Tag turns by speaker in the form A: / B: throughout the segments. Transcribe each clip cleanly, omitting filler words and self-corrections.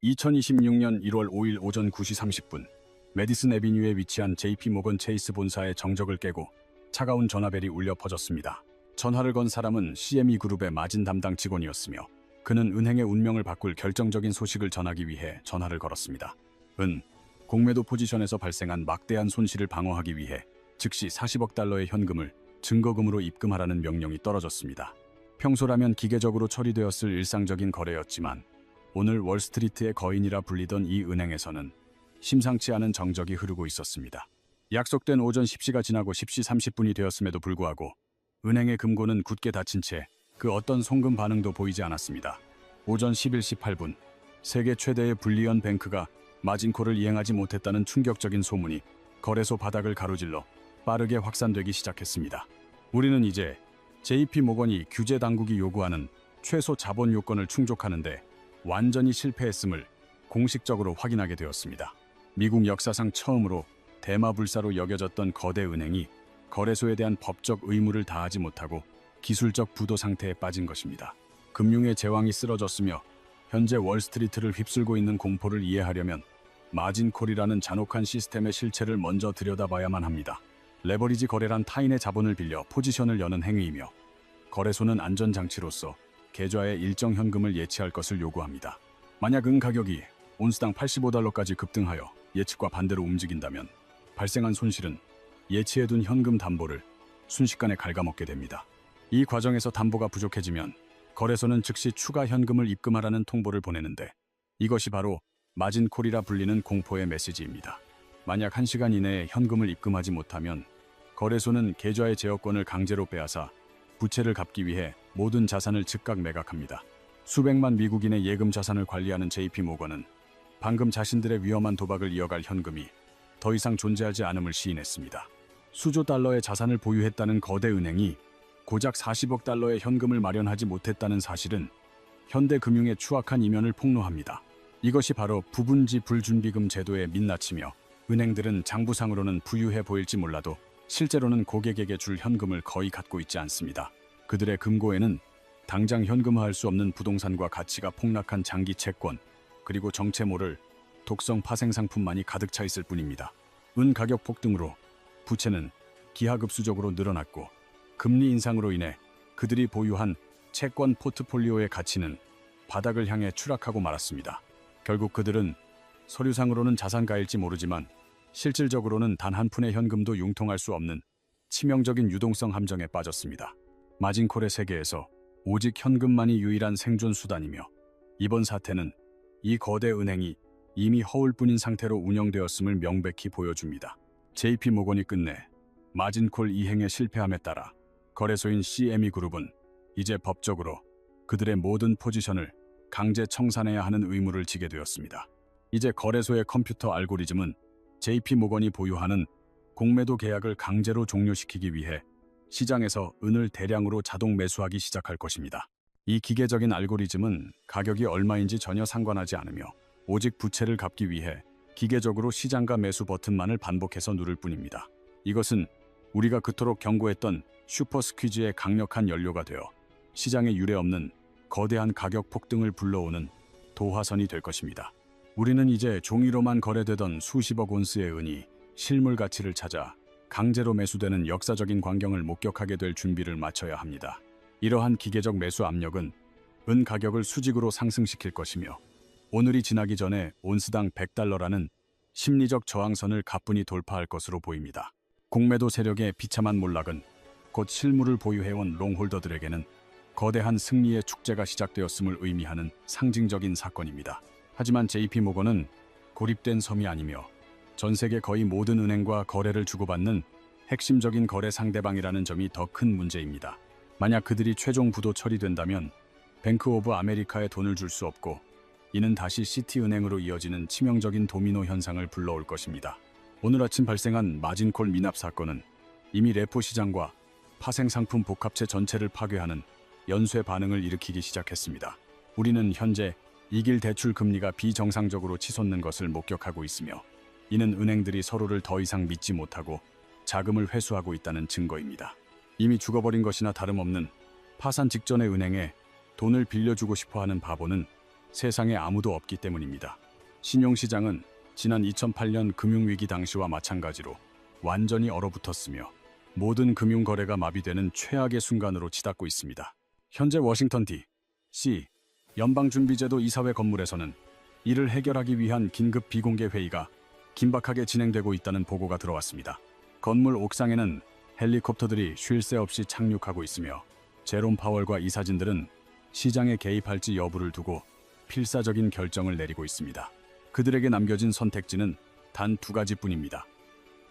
A: 2026년 1월 5일 오전 9시 30분 메디슨 애비뉴에 위치한 JP모건 체이스 본사의 정적을 깨고 차가운 전화벨이 울려 퍼졌습니다. 전화를 건 사람은 CME 그룹의 마진 담당 직원이었으며 그는 은행의 운명을 바꿀 결정적인 소식을 전하기 위해 전화를 걸었습니다. 공매도 포지션에서 발생한 막대한 손실을 방어하기 위해 즉시 40억 달러의 현금을 증거금으로 입금하라는 명령이 떨어졌습니다. 평소라면 기계적으로 처리되었을 일상적인 거래였지만 오늘 월스트리트의 거인이라 불리던 이 은행에서는 심상치 않은 정적이 흐르고 있었습니다. 약속된 오전 10시가 지나고 10시 30분이 되었음에도 불구하고 은행의 금고는 굳게 닫힌 채 그 어떤 송금 반응도 보이지 않았습니다. 오전 11시 8분 세계 최대의 불리언 뱅크가 마진콜을 이행하지 못했다는 충격적인 소문이 거래소 바닥을 가로질러 빠르게 확산되기 시작했습니다. 우리는 이제 JP모건이 규제 당국이 요구하는 최소 자본 요건을 충족하는데 완전히 실패했음을 공식적으로 확인하게 되었습니다. 미국 역사상 처음으로 대마불사로 여겨졌던 거대 은행이 거래소에 대한 법적 의무를 다하지 못하고 기술적 부도 상태에 빠진 것입니다. 금융의 제왕이 쓰러졌으며 현재 월스트리트를 휩쓸고 있는 공포를 이해하려면 마진콜이라는 잔혹한 시스템의 실체를 먼저 들여다봐야만 합니다. 레버리지 거래란 타인의 자본을 빌려 포지션을 여는 행위이며 거래소는 안전장치로서 계좌에 일정 현금을 예치할 것을 요구합니다. 만약 은 가격이 온스당 85달러까지 급등하여 예측과 반대로 움직인다면 발생한 손실은 예치해둔 현금 담보를 순식간에 갉아먹게 됩니다. 이 과정에서 담보가 부족해지면 거래소는 즉시 추가 현금을 입금하라는 통보를 보내는데 이것이 바로 마진콜이라 불리는 공포의 메시지입니다. 만약 1시간 이내에 현금을 입금하지 못하면 거래소는 계좌의 제어권을 강제로 빼앗아 부채를 갚기 위해 모든 자산을 즉각 매각합니다. 수백만 미국인의 예금 자산을 관리하는 JP모건은 방금 자신들의 위험한 도박을 이어갈 현금이 더 이상 존재하지 않음을 시인했습니다. 수조 달러의 자산을 보유했다는 거대 은행이 고작 40억 달러의 현금을 마련하지 못했다는 사실은 현대 금융의 추악한 이면을 폭로합니다. 이것이 바로 부분지 불준비금 제도의 민낯이며 은행들은 장부상으로는 부유해 보일지 몰라도 실제로는 고객에게 줄 현금을 거의 갖고 있지 않습니다. 그들의 금고에는 당장 현금화할 수 없는 부동산과 가치가 폭락한 장기 채권, 그리고 정체 모를 독성 파생 상품만이 가득 차 있을 뿐입니다. 은 가격 폭등으로 부채는 기하급수적으로 늘어났고 금리 인상으로 인해 그들이 보유한 채권 포트폴리오의 가치는 바닥을 향해 추락하고 말았습니다. 결국 그들은 서류상으로는 자산가일지 모르지만 실질적으로는 단 한 푼의 현금도 융통할 수 없는 치명적인 유동성 함정에 빠졌습니다. 마진콜의 세계에서 오직 현금만이 유일한 생존 수단이며 이번 사태는 이 거대 은행이 이미 허울뿐인 상태로 운영되었음을 명백히 보여줍니다. JP모건이 끝내 마진콜 이행에 실패함에 따라 거래소인 CME그룹은 이제 법적으로 그들의 모든 포지션을 강제 청산해야 하는 의무를 지게 되었습니다. 이제 거래소의 컴퓨터 알고리즘은 JP모건이 보유하는 공매도 계약을 강제로 종료시키기 위해 시장에서 은을 대량으로 자동 매수하기 시작할 것입니다. 이 기계적인 알고리즘은 가격이 얼마인지 전혀 상관하지 않으며 오직 부채를 갚기 위해 기계적으로 시장가 매수 버튼만을 반복해서 누를 뿐입니다. 이것은 우리가 그토록 경고했던 슈퍼 스퀴즈의 강력한 연료가 되어 시장에 유례없는 거대한 가격 폭등을 불러오는 도화선이 될 것입니다. 우리는 이제 종이로만 거래되던 수십억 온스의 은이 실물 가치를 찾아 강제로 매수되는 역사적인 광경을 목격하게 될 준비를 마쳐야 합니다. 이러한 기계적 매수 압력은 은 가격을 수직으로 상승시킬 것이며 오늘이 지나기 전에 온스당 100달러라는 심리적 저항선을 가뿐히 돌파할 것으로 보입니다. 공매도 세력의 비참한 몰락은 곧 실물을 보유해온 롱홀더들에게는 거대한 승리의 축제가 시작되었음을 의미하는 상징적인 사건입니다. 하지만 JP모건은 고립된 섬이 아니며 전 세계 거의 모든 은행과 거래를 주고받는 핵심적인 거래 상대방이라는 점이 더 큰 문제입니다. 만약 그들이 최종 부도 처리된다면 뱅크 오브 아메리카에 돈을 줄 수 없고 이는 다시 시티은행으로 이어지는 치명적인 도미노 현상을 불러올 것입니다. 오늘 아침 발생한 마진콜 미납 사건은 이미 레포 시장과 파생상품 복합체 전체를 파괴하는 연쇄 반응을 일으키기 시작했습니다. 우리는 현재 이길 대출 금리가 비정상적으로 치솟는 것을 목격하고 있으며 이는 은행들이 서로를 더 이상 믿지 못하고 자금을 회수하고 있다는 증거입니다. 이미 죽어버린 것이나 다름없는 파산 직전의 은행에 돈을 빌려주고 싶어하는 바보는 세상에 아무도 없기 때문입니다. 신용시장은 지난 2008년 금융위기 당시와 마찬가지로 완전히 얼어붙었으며 모든 금융거래가 마비되는 최악의 순간으로 치닫고 있습니다. 현재 워싱턴 D.C. 연방준비제도 이사회 건물에서는 이를 해결하기 위한 긴급 비공개 회의가 긴박하게 진행되고 있다는 보고가 들어왔습니다. 건물 옥상에는 헬리콥터들이 쉴 새 없이 착륙하고 있으며 제롬 파월과 이사진들은 시장에 개입할지 여부를 두고 필사적인 결정을 내리고 있습니다. 그들에게 남겨진 선택지는 단 두 가지뿐입니다.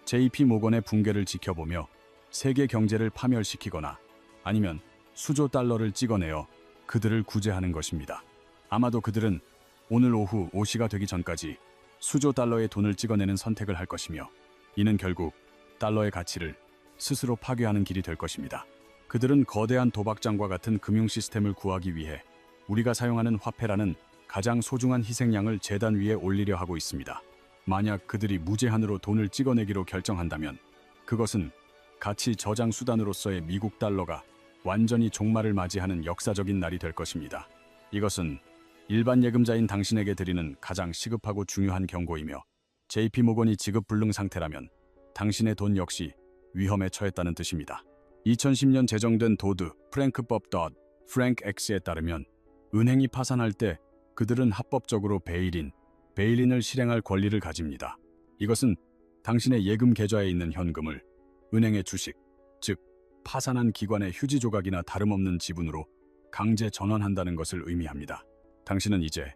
A: JP 모건의 붕괴를 지켜보며 세계 경제를 파멸시키거나 아니면 수조 달러를 찍어내어 그들을 구제하는 것입니다. 아마도 그들은 오늘 오후 5시가 되기 전까지 수조 달러의 돈을 찍어내는 선택을 할 것이며 이는 결국 달러의 가치를 스스로 파괴하는 길이 될 것입니다. 그들은 거대한 도박장과 같은 금융 시스템을 구하기 위해 우리가 사용하는 화폐라는 가장 소중한 희생양을 제단 위에 올리려 하고 있습니다. 만약 그들이 무제한으로 돈을 찍어내기로 결정한다면 그것은 가치 저장 수단으로서의 미국 달러가 완전히 종말을 맞이하는 역사적인 날이 될 것입니다. 이것은 일반 예금자인 당신에게 드리는 가장 시급하고 중요한 경고이며 JP 모건이 지급 불능 상태라면 당신의 돈 역시 위험에 처했다는 뜻입니다. 2010년 제정된 도드 프랭크법 덧 프랭크 X에 따르면 은행이 파산할 때 그들은 합법적으로 베일인을 실행할 권리를 가집니다. 이것은 당신의 예금 계좌에 있는 현금을 은행의 주식, 즉 파산한 기관의 휴지 조각이나 다름없는 지분으로 강제 전환한다는 것을 의미합니다. 당신은 이제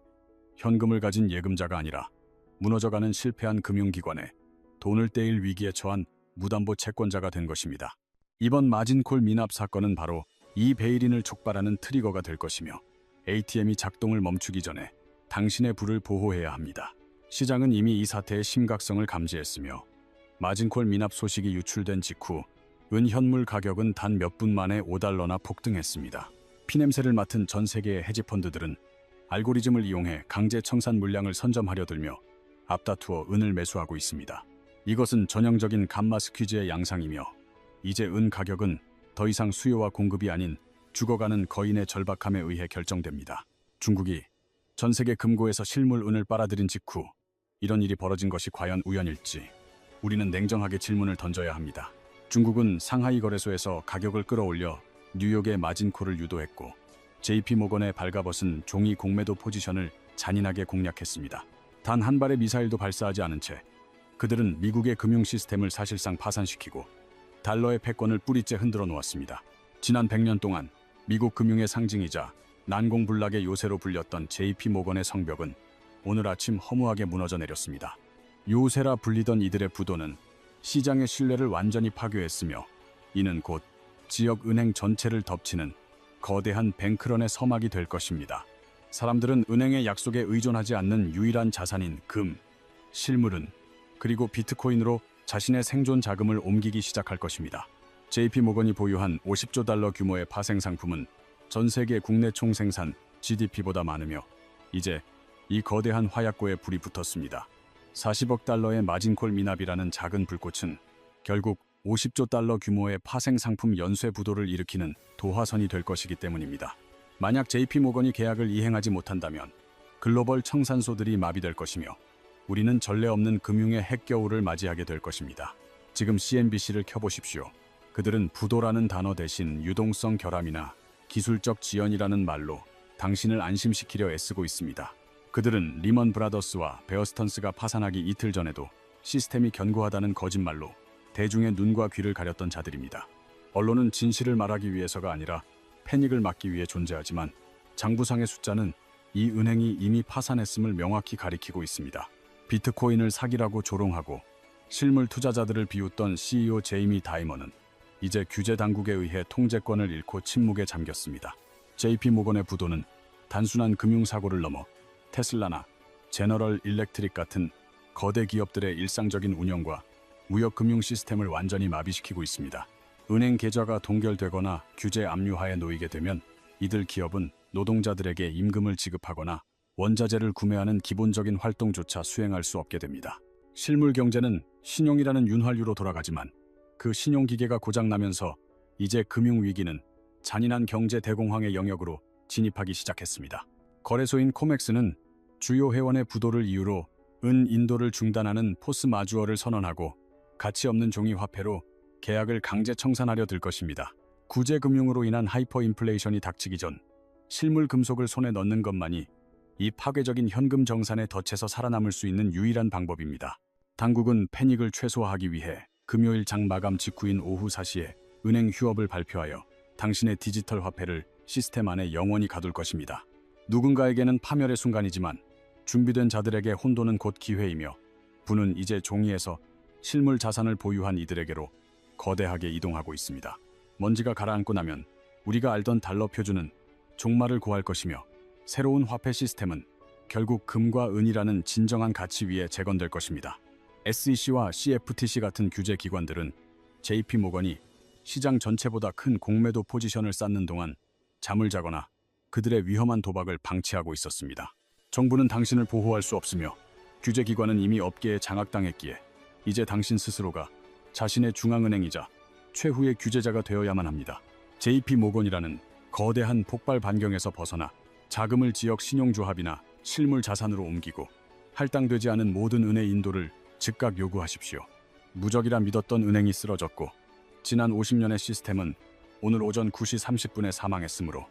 A: 현금을 가진 예금자가 아니라 무너져가는 실패한 금융기관에 돈을 떼일 위기에 처한 무담보 채권자가 된 것입니다. 이번 마진콜 미납 사건은 바로 이 베일인을 촉발하는 트리거가 될 것이며 ATM이 작동을 멈추기 전에 당신의 부를 보호해야 합니다. 시장은 이미 이 사태의 심각성을 감지했으며 마진콜 미납 소식이 유출된 직후 은현물 가격은 단 몇 분 만에 $5나 폭등했습니다. 피냄새를 맡은 전 세계의 헤지펀드들은 알고리즘을 이용해 강제 청산 물량을 선점하려 들며 앞다투어 은을 매수하고 있습니다. 이것은 전형적인 감마 스퀴즈의 양상이며 이제 은 가격은 더 이상 수요와 공급이 아닌 죽어가는 거인의 절박함에 의해 결정됩니다. 중국이 전 세계 금고에서 실물 은을 빨아들인 직후 이런 일이 벌어진 것이 과연 우연일지 우리는 냉정하게 질문을 던져야 합니다. 중국은 상하이 거래소에서 가격을 끌어올려 뉴욕의 마진콜을 유도했고 JP 모건의 발가벗은 종이 공매도 포지션을 잔인하게 공략했습니다. 단 한 발의 미사일도 발사하지 않은 채 그들은 미국의 금융 시스템을 사실상 파산시키고 달러의 패권을 뿌리째 흔들어 놓았습니다. 지난 100년 동안 미국 금융의 상징이자 난공불락의 요새로 불렸던 JP 모건의 성벽은 오늘 아침 허무하게 무너져 내렸습니다. 요새라 불리던 이들의 부도는 시장의 신뢰를 완전히 파괴했으며 이는 곧 지역 은행 전체를 덮치는 거대한 뱅크런의 서막이 될 것입니다. 사람들은 은행의 약속에 의존하지 않는 유일한 자산인 금, 실물은 그리고 비트코인으로 자신의 생존 자금을 옮기기 시작할 것입니다. JP 모건이 보유한 50조 달러 규모의 파생 상품은 전 세계 국내 총생산 GDP보다 많으며 이제 이 거대한 화약고에 불이 붙었습니다. 40억 달러의 마진콜 미납이라는 작은 불꽃은 결국 50조 달러 규모의 파생 상품 연쇄 부도를 일으키는 도화선이 될 것이기 때문입니다. 만약 JP 모건이 계약을 이행하지 못한다면 글로벌 청산소들이 마비될 것이며 우리는 전례 없는 금융의 핵겨울을 맞이하게 될 것입니다. 지금 CNBC를 켜보십시오. 그들은 부도라는 단어 대신 유동성 결함이나 기술적 지연이라는 말로 당신을 안심시키려 애쓰고 있습니다. 그들은 리먼 브라더스와 베어스턴스가 파산하기 이틀 전에도 시스템이 견고하다는 거짓말로 대중의 눈과 귀를 가렸던 자들입니다. 언론은 진실을 말하기 위해서가 아니라 패닉을 막기 위해 존재하지만 장부상의 숫자는 이 은행이 이미 파산했음을 명확히 가리키고 있습니다. 비트코인을 사기라고 조롱하고 실물 투자자들을 비웃던 CEO 제이미 다이머는 이제 규제 당국에 의해 통제권을 잃고 침묵에 잠겼습니다. JP 모건의 부도는 단순한 금융사고를 넘어 테슬라나 제너럴 일렉트릭 같은 거대 기업들의 일상적인 운영과 무역 금융 시스템을 완전히 마비시키고 있습니다. 은행 계좌가 동결되거나 규제 압류하에 놓이게 되면 이들 기업은 노동자들에게 임금을 지급하거나 원자재를 구매하는 기본적인 활동조차 수행할 수 없게 됩니다. 실물 경제는 신용이라는 윤활유로 돌아가지만 그 신용기계가 고장나면서 이제 금융위기는 잔인한 경제 대공황의 영역으로 진입하기 시작했습니다. 거래소인 코맥스는 주요 회원의 부도를 이유로 은 인도를 중단하는 포스 마주어를 선언하고 가치 없는 종이 화폐로 계약을 강제 청산하려 들 것입니다. 구제 금융으로 인한 하이퍼 인플레이션이 닥치기 전 실물 금속을 손에 넣는 것만이 이 파괴적인 현금 정산에 덫에서 살아남을 수 있는 유일한 방법입니다. 당국은 패닉을 최소화하기 위해 금요일 장 마감 직후인 오후 4시에 은행 휴업을 발표하여 당신의 디지털 화폐를 시스템 안에 영원히 가둘 것입니다. 누군가에게는 파멸의 순간이지만 준비된 자들에게 혼돈은 곧 기회이며 부는 이제 종이에서 실물 자산을 보유한 이들에게로 거대하게 이동하고 있습니다. 먼지가 가라앉고 나면 우리가 알던 달러 표준은 종말을 고할 것이며 새로운 화폐 시스템은 결국 금과 은이라는 진정한 가치 위에 재건될 것입니다. SEC와 CFTC 같은 규제 기관들은 JP 모건이 시장 전체보다 큰 공매도 포지션을 쌓는 동안 잠을 자거나 그들의 위험한 도박을 방치하고 있었습니다. 정부는 당신을 보호할 수 없으며 규제기관은 이미 업계에 장악당했기에 이제 당신 스스로가 자신의 중앙은행이자 최후의 규제자가 되어야만 합니다. JP 모건이라는 거대한 폭발 반경에서 벗어나 자금을 지역 신용조합이나 실물 자산으로 옮기고 할당되지 않은 모든 은의 인도를 즉각 요구하십시오. 무적이라 믿었던 은행이 쓰러졌고 지난 50년의 시스템은 오늘 오전 9시 30분에 사망했으므로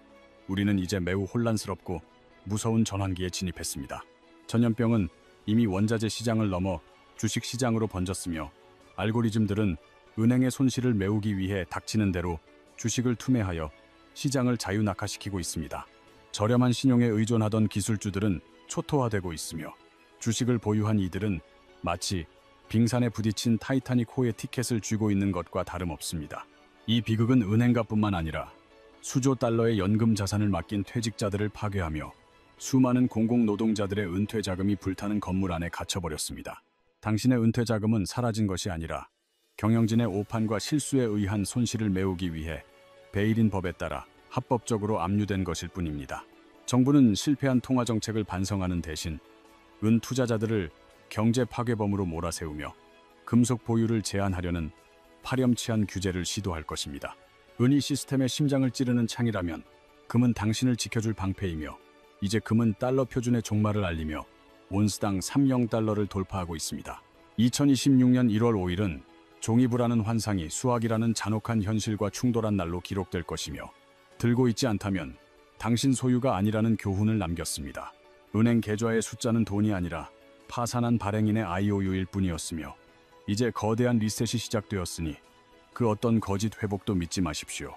A: 우리는 이제 매우 혼란스럽고 무서운 전환기에 진입했습니다. 전염병은 이미 원자재 시장을 넘어 주식 시장으로 번졌으며 알고리즘들은 은행의 손실을 메우기 위해 닥치는 대로 주식을 투매하여 시장을 자유낙하시키고 있습니다. 저렴한 신용에 의존하던 기술주들은 초토화되고 있으며 주식을 보유한 이들은 마치 빙산에 부딪힌 타이타닉호의 티켓을 쥐고 있는 것과 다름없습니다. 이 비극은 은행가뿐만 아니라 수조 달러의 연금 자산을 맡긴 퇴직자들을 파괴하며 수많은 공공노동자들의 은퇴 자금이 불타는 건물 안에 갇혀버렸습니다. 당신의 은퇴 자금은 사라진 것이 아니라 경영진의 오판과 실수에 의한 손실을 메우기 위해 베일인 법에 따라 합법적으로 압류된 것일 뿐입니다. 정부는 실패한 통화 정책을 반성하는 대신 은 투자자들을 경제 파괴범으로 몰아세우며 금속 보유를 제한하려는 파렴치한 규제를 시도할 것입니다. 은이 시스템의 심장을 찌르는 창이라면 금은 당신을 지켜줄 방패이며 이제 금은 달러 표준의 종말을 알리며 온스당 30달러를 돌파하고 있습니다. 2026년 1월 5일은 종이부라는 환상이 수학이라는 잔혹한 현실과 충돌한 날로 기록될 것이며 들고 있지 않다면 당신 소유가 아니라는 교훈을 남겼습니다. 은행 계좌의 숫자는 돈이 아니라 파산한 발행인의 IOU일 뿐이었으며 이제 거대한 리셋이 시작되었으니 그 어떤 거짓 회복도 믿지 마십시오.